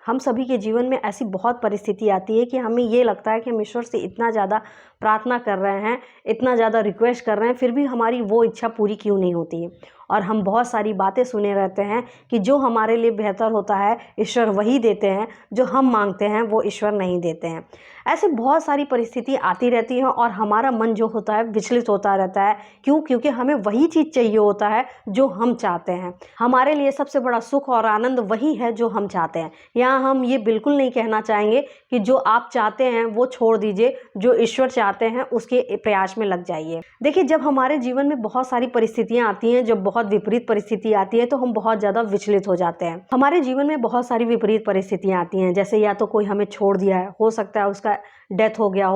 हम सभी के जीवन में ऐसी बहुत परिस्थिति आती है कि हमें ये लगता है कि हम ईश्वर से इतना ज़्यादा प्रार्थना कर रहे हैं, इतना ज़्यादा रिक्वेस्ट कर रहे हैं, फिर भी हमारी वो इच्छा पूरी क्यों नहीं होती है। और हम बहुत सारी बातें सुने रहते हैं कि जो हमारे लिए बेहतर होता है ईश्वर वही देते हैं, जो हम मांगते हैं वो ईश्वर नहीं देते हैं। ऐसे बहुत सारी परिस्थिति आती रहती हैं और हमारा मन जो होता है विचलित होता रहता है। क्यों? क्योंकि हमें वही चीज़ चाहिए होता है जो हम चाहते हैं। हमारे लिए सबसे बड़ा सुख और आनंद वही है जो हम चाहते हैं। यहाँ हम ये बिल्कुल नहीं कहना चाहेंगे कि जो आप चाहते हैं वो छोड़ दीजिए, जो ईश्वर चाहते हैं उसके प्रयास में लग जाइए। देखिए, जब हमारे जीवन में बहुत सारी परिस्थितियाँ आती हैं, जब बहुत विपरीत परिस्थिति आती है तो हम बहुत ज़्यादा विचलित हो जाते हैं। हमारे जीवन में बहुत सारी विपरीत परिस्थितियाँ आती हैं, जैसे या तो कोई हमें छोड़ दिया है, हो सकता है उसका डेथ हो गया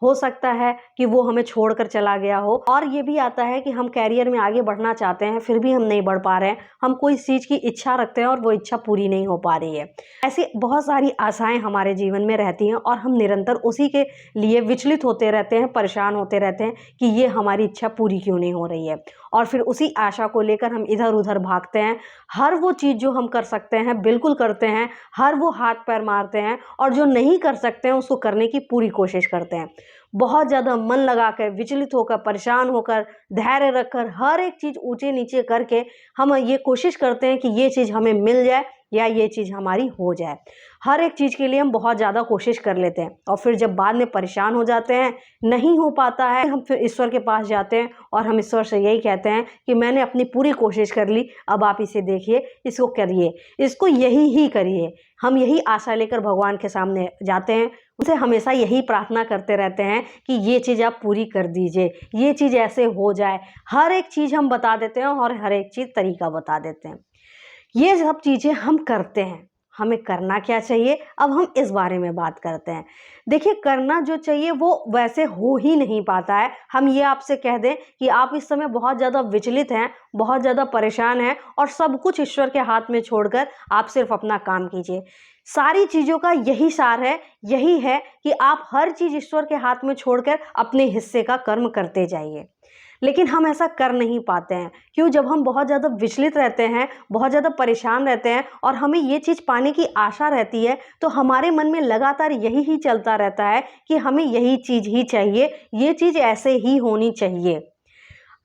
हो सकता है कि वो हमें छोड़कर चला गया हो, और ये भी आता है कि हम कैरियर में आगे बढ़ना चाहते हैं फिर भी हम नहीं बढ़ पा रहे हैं। हम कोई चीज़ की इच्छा रखते हैं और वो इच्छा पूरी नहीं हो पा रही है। ऐसी बहुत सारी आशाएं हमारे जीवन में रहती हैं और हम निरंतर उसी के लिए विचलित होते रहते हैं, परेशान होते रहते हैं कि ये हमारी इच्छा पूरी क्यों नहीं हो रही है। और फिर उसी आशा को लेकर हम इधर उधर भागते हैं। हर वो चीज़ जो हम कर सकते हैं बिल्कुल करते हैं, हर वो हाथ पैर मारते हैं, और जो नहीं कर सकते हैं उसको करने की पूरी कोशिश करते हैं। बहुत ज़्यादा मन लगा कर, विचलित होकर, परेशान होकर, धैर्य रखकर, हर एक चीज़ ऊंचे नीचे करके हम ये कोशिश करते हैं कि ये चीज़ हमें मिल जाए या ये चीज़ हमारी हो जाए। हर एक चीज़ के लिए हम बहुत ज़्यादा कोशिश कर लेते हैं और फिर जब बाद में परेशान हो जाते हैं, नहीं हो पाता है, हम फिर ईश्वर के पास जाते हैं और हम ईश्वर से यही कहते हैं कि मैंने अपनी पूरी कोशिश कर ली, अब आप इसे देखिए, इसको करिए, इसको यही ही करिए। हम यही आशा लेकर भगवान के सामने जाते हैं, उनसे हमेशा यही प्रार्थना करते रहते हैं कि ये चीज़ आप पूरी कर दीजिए, ये चीज़ ऐसे हो जाए। हर एक चीज़ हम बता देते हैं और हर एक चीज़ तरीका बता देते हैं। ये सब चीज़ें हम करते हैं। हमें करना क्या चाहिए, अब हम इस बारे में बात करते हैं। देखिए, करना जो चाहिए वो वैसे हो ही नहीं पाता है। हम ये आपसे कह दें कि आप इस समय बहुत ज़्यादा विचलित हैं, बहुत ज़्यादा परेशान हैं और सब कुछ ईश्वर के हाथ में छोड़कर आप सिर्फ अपना काम कीजिए। सारी चीज़ों का यही सार है, यही है कि आप हर चीज़ ईश्वर के हाथ में छोड़कर अपने हिस्से का कर्म करते जाइए। लेकिन हम ऐसा कर नहीं पाते हैं। क्यों? जब हम बहुत ज़्यादा विचलित रहते हैं, बहुत ज़्यादा परेशान रहते हैं और हमें ये चीज़ पाने की आशा रहती है, तो हमारे मन में लगातार यही ही चलता रहता है कि हमें यही चीज़ ही चाहिए, ये चीज़ ऐसे ही होनी चाहिए।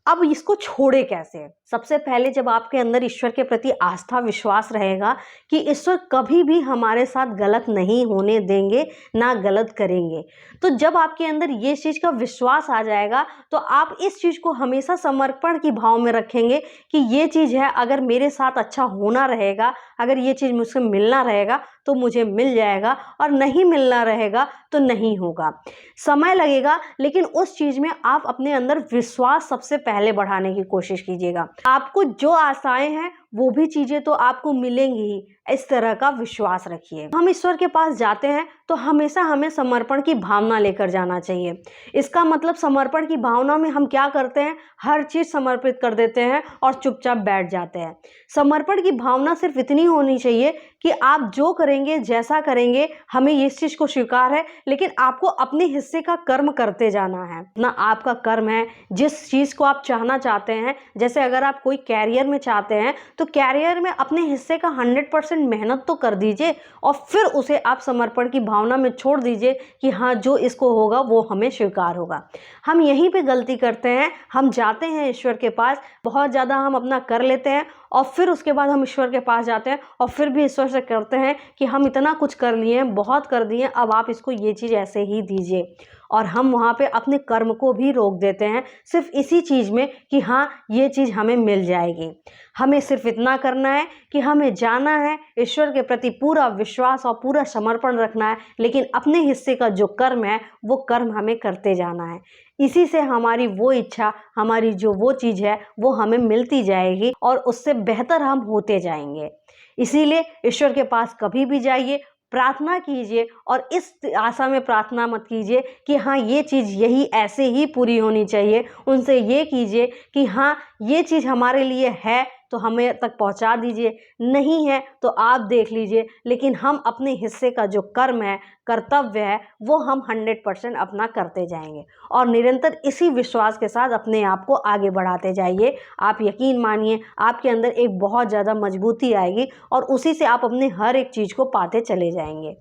अब इसको छोड़े कैसे? सबसे पहले जब आपके अंदर ईश्वर के प्रति आस्था, विश्वास रहेगा कि ईश्वर कभी भी हमारे साथ गलत नहीं होने देंगे, ना गलत करेंगे, तो जब आपके अंदर ये चीज़ का विश्वास आ जाएगा तो आप इस चीज़ को हमेशा समर्पण की भाव में रखेंगे कि ये चीज़ है, अगर मेरे साथ अच्छा होना रहेगा, अगर ये चीज़ मुझसे मिलना रहेगा तो मुझे मिल जाएगा, और नहीं मिलना रहेगा तो नहीं होगा। समय लगेगा, लेकिन उस चीज़ में आप अपने अंदर विश्वास सबसे पहले बढ़ाने की कोशिश कीजिएगा। आपको जो आशाएं हैं वो भी चीज़ें तो आपको मिलेंगी ही, इस तरह का विश्वास रखिए। हम ईश्वर के पास जाते हैं तो हमेशा हमें समर्पण की भावना लेकर जाना चाहिए। इसका मतलब समर्पण की भावना में हम क्या करते हैं, हर चीज़ समर्पित कर देते हैं और चुपचाप बैठ जाते हैं। समर्पण की भावना सिर्फ इतनी होनी चाहिए कि आप जो करेंगे, जैसा करेंगे, हमें इस चीज़ को स्वीकार है, लेकिन आपको अपने हिस्से का कर्म करते जाना है ना। आपका कर्म है, जिस चीज़ को आप चाहना चाहते हैं, जैसे अगर आप कोई कैरियर में चाहते हैं तो कैरियर में अपने हिस्से का 100% मेहनत तो कर दीजिए और फिर उसे आप समर्पण की भावना में छोड़ दीजिए कि हाँ, जो इसको होगा वो हमें स्वीकार होगा। हम यहीं पे गलती करते हैं। हम जाते हैं ईश्वर के पास, बहुत ज़्यादा हम अपना कर लेते हैं और फिर उसके बाद हम ईश्वर के पास जाते हैं और फिर भी ईश्वर से करते हैं कि हम इतना कुछ कर लिए हैं, बहुत कर दिए, अब आप इसको ये चीज़ ऐसे ही दीजिए। और हम वहाँ पे अपने कर्म को भी रोक देते हैं सिर्फ इसी चीज़ में कि हाँ, ये चीज़ हमें मिल जाएगी। हमें सिर्फ इतना करना है कि हमें जाना है, ईश्वर के प्रति पूरा विश्वास और पूरा समर्पण रखना है, लेकिन अपने हिस्से का जो कर्म है वो कर्म हमें करते जाना है। इसी से हमारी वो इच्छा, हमारी जो वो चीज़ है वो हमें मिलती जाएगी और उससे बेहतर हम होते जाएंगे। इसीलिए ईश्वर के पास कभी भी जाइए, प्रार्थना कीजिए और इस आशा में प्रार्थना मत कीजिए कि हाँ, ये चीज़ यही ऐसे ही पूरी होनी चाहिए। उनसे ये कीजिए कि हाँ, ये चीज़ हमारे लिए है तो हमें तक पहुंचा दीजिए, नहीं है तो आप देख लीजिए, लेकिन हम अपने हिस्से का जो कर्म है, कर्तव्य है, वो हम 100% अपना करते जाएंगे और निरंतर इसी विश्वास के साथ अपने आप को आगे बढ़ाते जाइए। आप यकीन मानिए आपके अंदर एक बहुत ज़्यादा मजबूती आएगी और उसी से आप अपने हर एक चीज़ को पाते चले जाएंगे।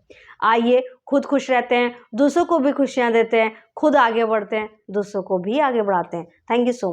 आइए खुद खुश रहते हैं, दूसरों को भी खुशियाँ देते हैं, खुद आगे बढ़ते हैं, दूसरों को भी आगे बढ़ाते हैं। Thank you so much.